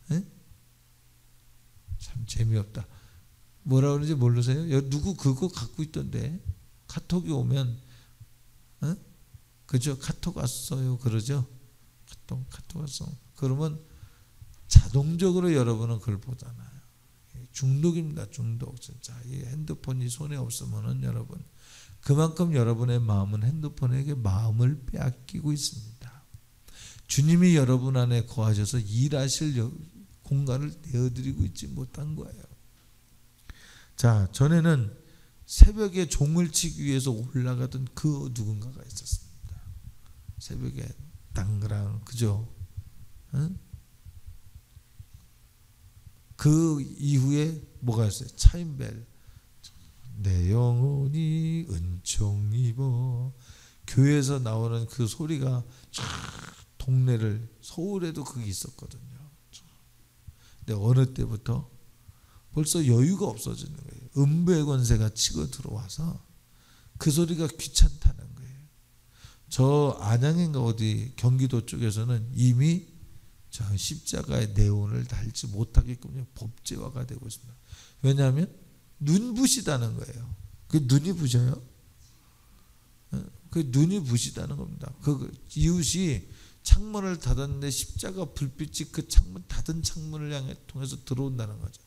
네? 참 재미없다. 뭐라 그러는지 모르세요? 누구 그거 갖고 있던데 카톡이 오면 그죠? 카톡 왔어요 그러죠? 카톡 왔어. 그러면 자동적으로 여러분은 그걸 보잖아요. 중독입니다. 중독. 진짜 이 핸드폰이 손에 없으면은 여러분 그만큼 여러분의 마음은 핸드폰에게 마음을 빼앗기고 있습니다. 주님이 여러분 안에 거하셔서 일하실 공간을 내어드리고 있지 못한 거예요. 자, 전에는 새벽에 종을 치기 위해서 올라가던 그 누군가가 있었습니다. 새벽에 당그랑 그죠? 응? 그 이후에 뭐가 있어요? 차인벨. 내 영혼이 은총 입어. 교회에서 나오는 그 소리가 동네를, 서울에도 그게 있었거든요. 근데 어느 때부터 벌써 여유가 없어지는 거예요. 음부의 권세가 치고 들어와서 그 소리가 귀찮다는 거예요. 저 안양인가 어디 경기도 쪽에서는 이미 저 십자가의 네온을 달지 못하게끔 법제화가 되고 있습니다. 왜냐하면 눈부시다는 거예요. 그 눈이 부셔요? 그 눈이 부시다는 겁니다. 그 이웃이 창문을 닫았는데 십자가 불빛이 그 창문 닫은 창문을 향해 통해서 들어온다는 거죠.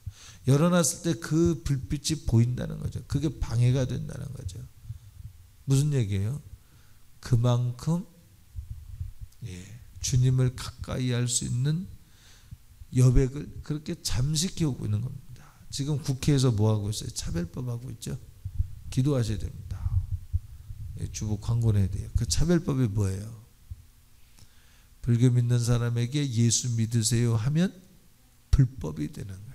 열어놨을 때 그 불빛이 보인다는 거죠. 그게 방해가 된다는 거죠. 무슨 얘기예요? 그만큼 주님을 가까이 할 수 있는 여백을 그렇게 잠식해 오고 있는 겁니다. 지금 국회에서 뭐 하고 있어요? 차별법 하고 있죠. 기도하셔야 됩니다. 주보 광고 내야 돼요. 그 차별법이 뭐예요? 불교 믿는 사람에게 예수 믿으세요 하면 불법이 되는 거예요.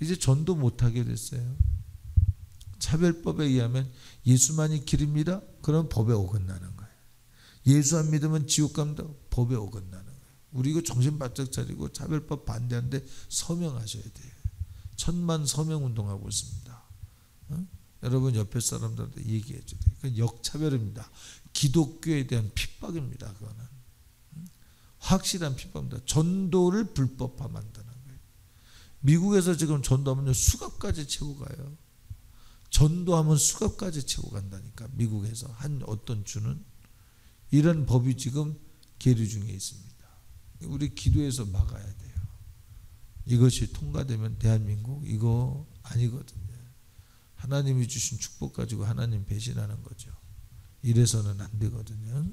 이제 전도 못하게 됐어요. 차별법에 의하면 예수만이 길입니다. 그럼 법에 어긋나는 거예요. 예수 안 믿으면 지옥 갑니다. 법에 어긋나는 거예요. 우리 이거 정신 바짝 차리고 차별법 반대하는데 서명하셔야 돼요. 1000만 서명 운동하고 있습니다. 여러분 옆에 사람들한테 얘기해 줘야 돼요. 그건 역차별입니다. 기독교에 대한 핍박입니다. 그거는 확실한 핍박입니다. 전도를 불법화 만드는 거예요. 미국에서 지금 전도하면 수갑까지 채고 가요. 전도하면 수갑까지 채고 간다니까. 미국에서 한 어떤 주는 이런 법이 지금 계류 중에 있습니다. 우리 기도해서 막아야 돼요. 이것이 통과되면 대한민국 이거 아니거든요. 하나님이 주신 축복 가지고 하나님 배신하는 거죠. 이래서는 안 되거든요.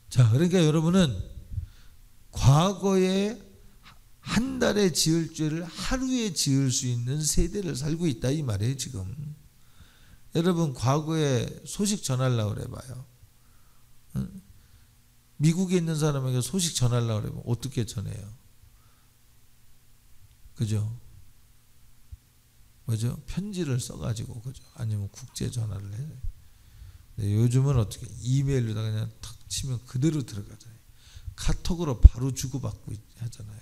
자, 그러니까 여러분은 과거에 한 달에 지을 죄를 하루에 지을 수 있는 세대를 살고 있다 이 말이에요. 지금 여러분 과거에 소식 전하려고 그래봐요. 미국에 있는 사람에게 소식 전하려고 그러면 어떻게 전해요? 그죠? 뭐죠? 편지를 써가지고 그죠? 아니면 국제 전화를 해요. 근데 요즘은 어떻게 이메일로다가 그냥 탁 치면 그대로 들어가잖아요. 카톡으로 바로 주고받고 하잖아요.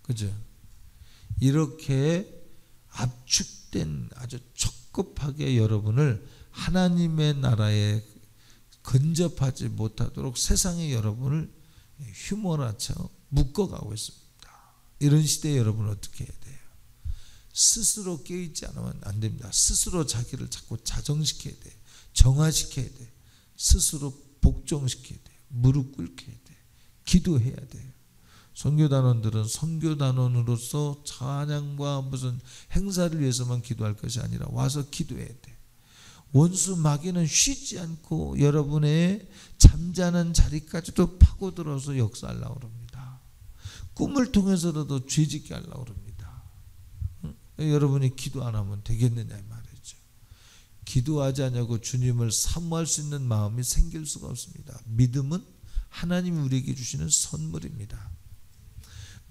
그죠? 이렇게 압축된 아주 촉급하게 여러분을 하나님의 나라에 근접하지 못하도록 세상에 여러분을 휴머나처 묶어가고 있습니다. 이런 시대에 여러분 어떻게 해야 돼요? 스스로 깨어있지 않으면 안 됩니다. 스스로 자기를 자꾸 자정시켜야 돼요. 정화시켜야 돼요. 스스로 복종시켜야 돼요. 무릎 꿇게 해야 돼요. 기도해야 돼요. 선교단원들은 선교단원으로서 찬양과 무슨 행사를 위해서만 기도할 것이 아니라 와서 기도해야 돼. 원수 마귀는 쉬지 않고 여러분의 잠자는 자리까지도 파고들어서 역사하려고 합니다. 꿈을 통해서라도 죄짓게 하려고 합니다. 여러분이 기도 안 하면 되겠느냐 말이죠. 기도하지 않냐고 주님을 사모할 수 있는 마음이 생길 수가 없습니다. 믿음은 하나님이 우리에게 주시는 선물입니다.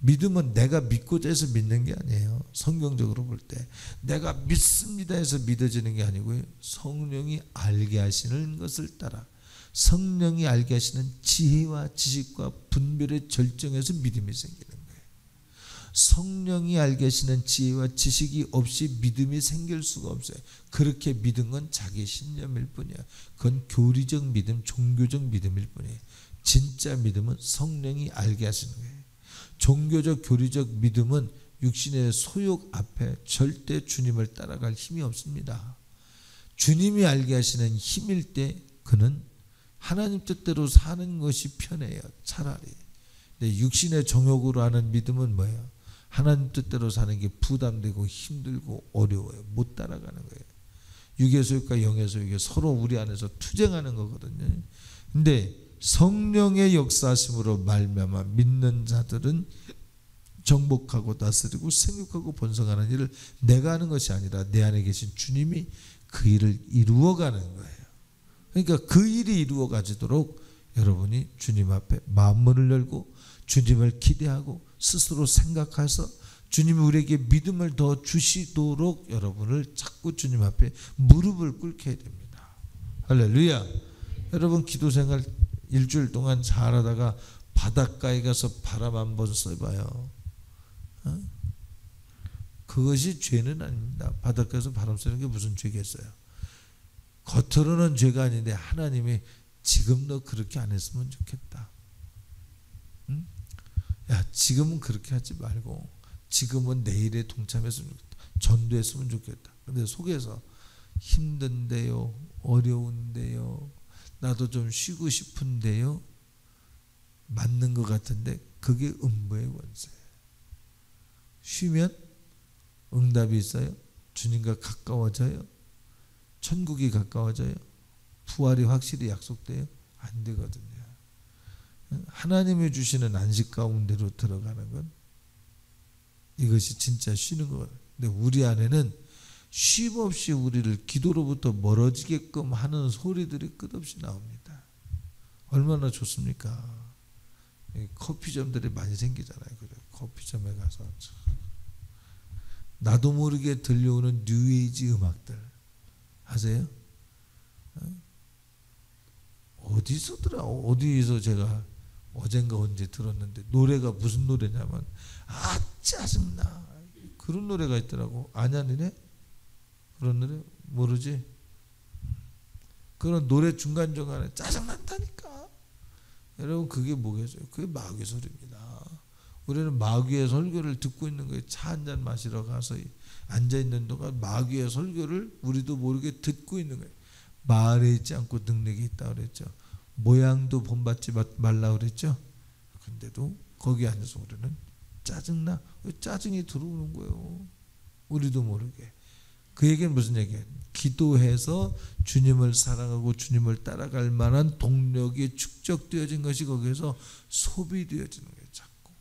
믿음은 내가 믿고자 해서 믿는 게 아니에요. 성경적으로 볼 때 내가 믿습니다 해서 믿어지는 게 아니고요. 성령이 알게 하시는 것을 따라 성령이 알게 하시는 지혜와 지식과 분별의 절정에서 믿음이 생기는 거예요. 성령이 알게 하시는 지혜와 지식이 없이 믿음이 생길 수가 없어요. 그렇게 믿은 건 자기 신념일 뿐이야. 그건 교리적 믿음, 종교적 믿음일 뿐이에요. 진짜 믿음은 성령이 알게 하시는 거예요. 종교적 교리적 믿음은 육신의 소욕 앞에 절대 주님을 따라갈 힘이 없습니다. 주님이 알게 하시는 힘일 때 그는 하나님 뜻대로 사는 것이 편해요. 차라리. 근데 육신의 정욕으로 하는 믿음은 뭐예요? 하나님 뜻대로 사는 게 부담되고 힘들고 어려워요. 못 따라가는 거예요. 육의 소욕과 영의 소욕이 서로 우리 안에서 투쟁하는 거거든요. 근데 성령의 역사하심으로 말미암아 믿는 자들은 정복하고 다스리고 생육하고 번성하는 일을 내가 하는 것이 아니라 내 안에 계신 주님이 그 일을 이루어가는 거예요. 그러니까 그 일이 이루어가지도록 여러분이 주님 앞에 마음문을 열고 주님을 기대하고 스스로 생각해서 주님이 우리에게 믿음을 더 주시도록 여러분을 자꾸 주님 앞에 무릎을 꿇게 해야 됩니다. 할렐루야. 여러분 기도생활 일주일 동안 잘하다가 바닷가에 가서 바람 한번 쐬봐요. 그것이 죄는 아닙니다. 바닷가에서 바람 쐬는 게 무슨 죄겠어요. 겉으로는 죄가 아닌데 하나님이 지금 너 그렇게 안 했으면 좋겠다. 응? 야 지금은 그렇게 하지 말고 지금은 내일에 동참했으면 좋겠다. 전도했으면 좋겠다. 근데 속에서 힘든데요, 어려운데요, 나도 좀 쉬고 싶은데요, 맞는 것 같은데 그게 음부의 권세예요. 쉬면 응답이 있어요. 주님과 가까워져요. 천국이 가까워져요. 부활이 확실히 약속돼요. 안 되거든요. 하나님이 주시는 안식 가운데로 들어가는 건 이것이 진짜 쉬는 거예요. 근데 우리 안에는 쉼 없이 우리를 기도로부터 멀어지게끔 하는 소리들이 끝없이 나옵니다. 얼마나 좋습니까? 커피점들이 많이 생기잖아요. 그래. 커피점에 가서 나도 모르게 들려오는 뉴에이지 음악들 아세요? 어디서 제가 어젠가 언제 들었는데 노래가 무슨 노래냐면 아 짜증나 그런 노래가 있더라고. 아냐 니네? 그런 노래 모르지? 그런 노래 중간중간에 짜증난다니까. 여러분 그게 뭐겠어요? 그게 마귀의 소리입니다. 우리는 마귀의 설교를 듣고 있는 거예요. 차 한잔 마시러 가서 앉아있는 동안 마귀의 설교를 우리도 모르게 듣고 있는 거예요. 말에 있지 않고 능력이 있다고 그랬죠. 모양도 본받지 말라 그랬죠. 근데도 거기 앉아서 우리는 짜증나. 짜증이 들어오는 거예요. 우리도 모르게. 그 얘기는 무슨 얘기예요? 기도해서 주님을 사랑하고 주님을 따라갈 만한 동력이 축적되어진 것이 거기에서 소비되어지는 거예요. 자꾸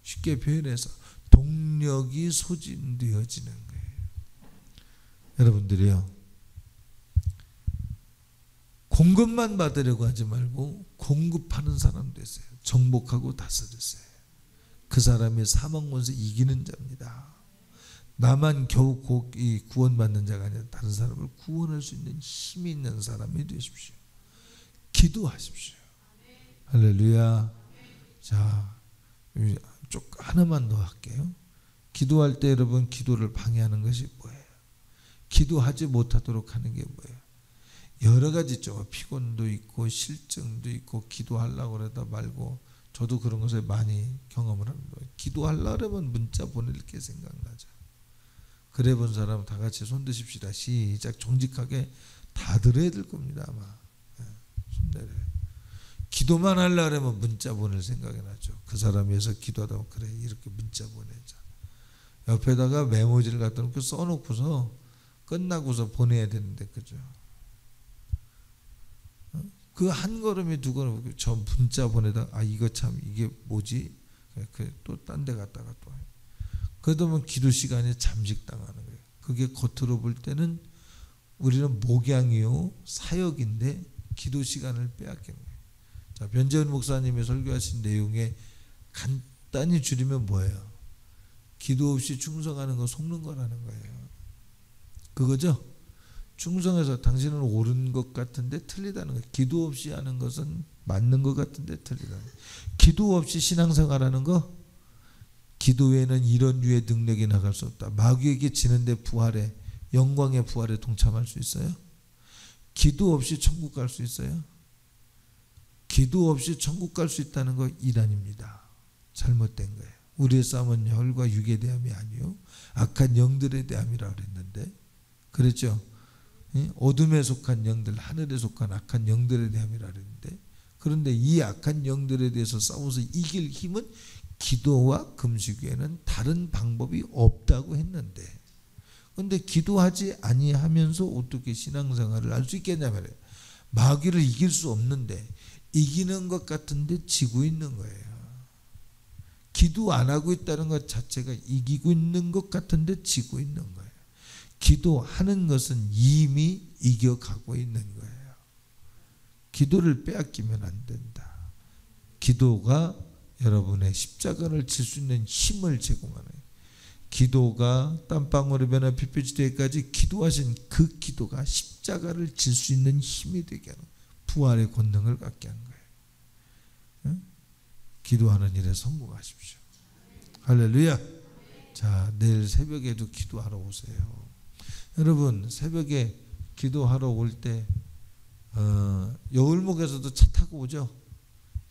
쉽게 표현해서 동력이 소진되어지는 거예요. 여러분들이요, 공급만 받으려고 하지 말고 공급하는 사람 되세요. 정복하고 다스리세요. 그 사람이 사망권세 이기는 자입니다. 나만 겨우 구원받는 자가 아니라 다른 사람을 구원할 수 있는 힘이 있는 사람이 되십시오. 기도하십시오. 할렐루야. 자, 하나만 더 할게요. 기도할 때 여러분 기도를 방해하는 것이 뭐예요? 기도하지 못하도록 하는 게 뭐예요? 여러 가지 있죠. 피곤도 있고 실증도 있고 기도하려고 그러다 말고, 저도 그런 것을 많이 경험을 합니다. 기도하려고 하면 문자 보낼 게 생각나죠. 그래 본 사람 다 같이 손 드십시다. 시작. 정직하게 다 들어야 될 겁니다. 아마 손 내려요. 기도만 하려고 하면 문자 보낼 생각이 나죠. 그 사람 위해서 기도하다 보면 그래 이렇게 문자 보내자. 옆에다가 메모지를 갖다 놓고 써놓고서 끝나고서 보내야 되는데, 그죠? 그 한 걸음에 두 걸음 저 문자 보내다 이거 참 이게 뭐지? 또 딴 데 갔다가 또 그러다 보면 기도 시간에 잠식당하는 거예요. 그게 겉으로 볼 때는 우리는 목양이요 사역인데 기도 시간을 빼앗기는 거예요. 자, 변재훈 목사님이 설교하신 내용에 간단히 줄이면 뭐예요? 기도 없이 충성하는 거 속는 거라는 거예요. 그거죠? 충성해서 당신은 옳은 것 같은데 틀리다는 거예요. 기도 없이 하는 것은 맞는 것 같은데 틀리다는 거예요. 기도 없이 신앙생활하는 거, 기도 외에는 이런 류의 능력이 나갈 수 없다. 마귀에게 지는데 부활에, 영광의 부활에 동참할 수 있어요? 기도 없이 천국 갈 수 있어요? 기도 없이 천국 갈 수 있다는 거 이단입니다. 잘못된 거예요. 우리의 싸움은 혈과 육에 대함이 아니요 악한 영들에 대함이라고 그랬는데, 그랬죠. 어둠에 속한 영들, 하늘에 속한 악한 영들에 대함이라고 그랬는데, 그런데 이 악한 영들에 대해서 싸워서 이길 힘은 기도와 금식 외에는 다른 방법이 없다고 했는데, 그런데 기도하지 아니하면서 어떻게 신앙생활을 할 수 있겠냐 말이에요. 마귀를 이길 수 없는데 이기는 것 같은데 지고 있는 거예요. 기도 안 하고 있다는 것 자체가 이기고 있는 것 같은데 지고 있는 거예요. 기도하는 것은 이미 이겨가고 있는 거예요. 기도를 빼앗기면 안 된다. 기도가 여러분의 십자가를 질 수 있는 힘을 제공하는 거예요. 기도가 땀방울이 변화 빛빛이 되기까지 기도하신 그 기도가 십자가를 질 수 있는 힘이 되게 하는, 부활의 권능을 갖게 한 거예요. 응? 기도하는 일에 성공하십시오. 할렐루야. 자, 내일 새벽에도 기도하러 오세요. 여러분, 새벽에 기도하러 올 때 여울목에서도 차 타고 오죠.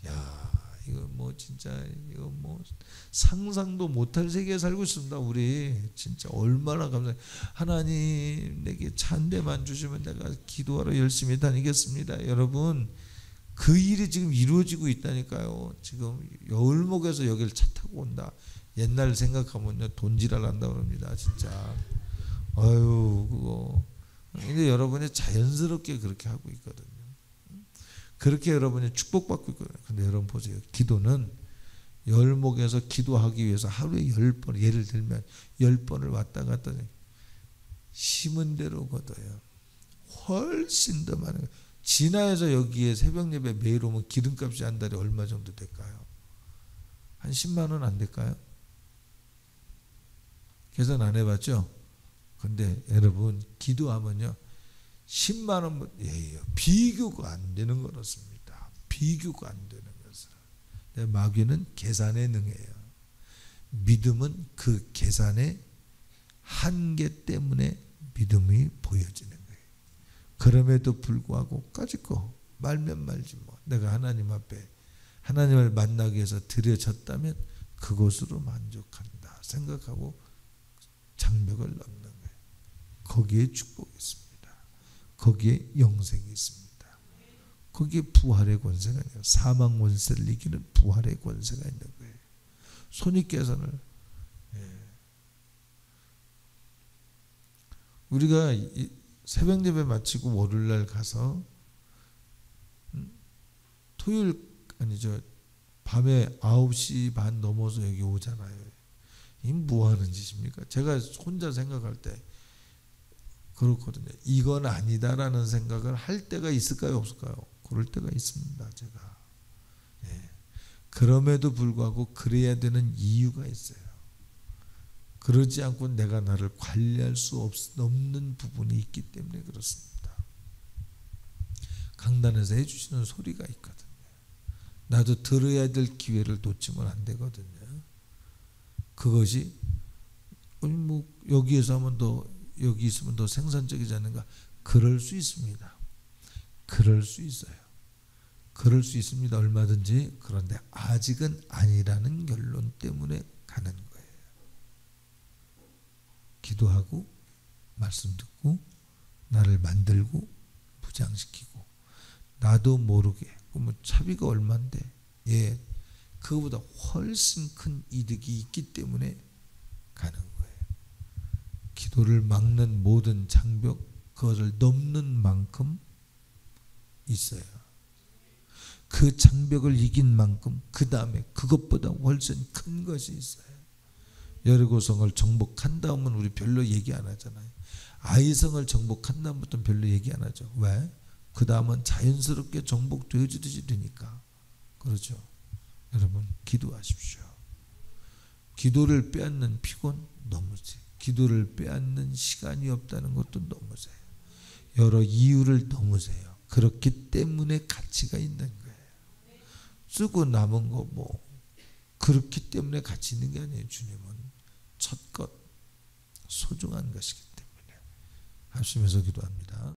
야, 이거 뭐 진짜 이거 뭐 상상도 못할 세계에 살고 있습니다. 우리 진짜 얼마나 감사해요. 하나님 내게 차 한 대만 주시면 내가 기도하러 열심히 다니겠습니다. 여러분, 그 일이 지금 이루어지고 있다니까요. 지금 여울목에서 여기를 차 타고 온다. 옛날 생각하면요 돈지랄 난다 그럽니다. 진짜. 아유 그거. 근데 여러분이 자연스럽게 그렇게 하고 있거든요. 그렇게 여러분이 축복받고 있거든요. 근데 여러분 보세요. 기도는 열목에서 기도하기 위해서 하루에 10번, 예를 들면 10번을 왔다 갔다 심은 대로 거둬요. 훨씬 더 많은 거예요. 진화에서 여기에 새벽 예배 매일 오면 기름값이 한 달에 얼마 정도 될까요? 한 10만 원 안 될까요? 계산 안 해봤죠? 근데 여러분 기도하면요 10만 원, 비교가 안 되는 거렇습니다. 비교가 안 되는 것을. 마귀는 계산에 능해요. 믿음은 그 계산의 한계 때문에 믿음이 보여지는 거예요. 그럼에도 불구하고 까짓거 말면 말지 뭐. 내가 하나님 앞에 하나님을 만나기 위해서 들여졌다면 그것으로 만족한다 생각하고 장벽을 넘는 거예요. 거기에 축복이 있습니다. 거기에 영생이 있습니다. 거기에 부활의 권세가 있는 거예요. 사망 권세를 이기는 부활의 권세가 있는 거예요. 손익계산을 우리가 새벽 예배 마치고 월요일날 가서 토요일 아니죠 밤에 9시 반 넘어서 여기 오잖아요. 이 뭐하는 짓입니까? 제가 혼자 생각할 때 그렇거든요. 이건 아니다라는 생각을 할 때가 있을까요? 없을까요? 그럴 때가 있습니다. 제가. 그럼에도 불구하고 그래야 되는 이유가 있어요. 그러지 않고 내가 나를 관리할 수 없는 부분이 있기 때문에 그렇습니다. 강단에서 해주시는 소리가 있거든요. 나도 들어야 될 기회를 놓치면 안 되거든요. 그것이 뭐 여기에서 하면 더 여기 있으면 더 생산적이지 않는가? 그럴 수 있습니다. 그럴 수 있어요. 그럴 수 있습니다. 얼마든지. 그런데 아직은 아니라는 결론 때문에 가는 거예요. 기도하고 말씀 듣고 나를 만들고 부장시키고 나도 모르게 뭐 차비가 얼만데 그거보다 훨씬 큰 이득이 있기 때문에 가는 거예요. 기도를 막는 모든 장벽 그것을 넘는 만큼 있어요. 그 장벽을 이긴 만큼 그 다음에 그것보다 훨씬 큰 것이 있어요. 여리고성을 정복한 다음은 우리 별로 얘기 안 하잖아요. 아이성을 정복한 다음부터는 별로 얘기 안 하죠. 왜? 그 다음은 자연스럽게 정복되어지듯이 되니까. 그렇죠. 여러분 기도하십시오. 기도를 빼앗는 피곤 너무지. 기도를 빼앗는 시간이 없다는 것도 너무세요. 여러 이유를 너무세요. 그렇기 때문에 가치가 있는 거예요. 쓰고 남은 거 뭐 그렇기 때문에 가치 있는 게 아니에요. 주님은 첫 것 소중한 것이기 때문에 하시면서 기도합니다.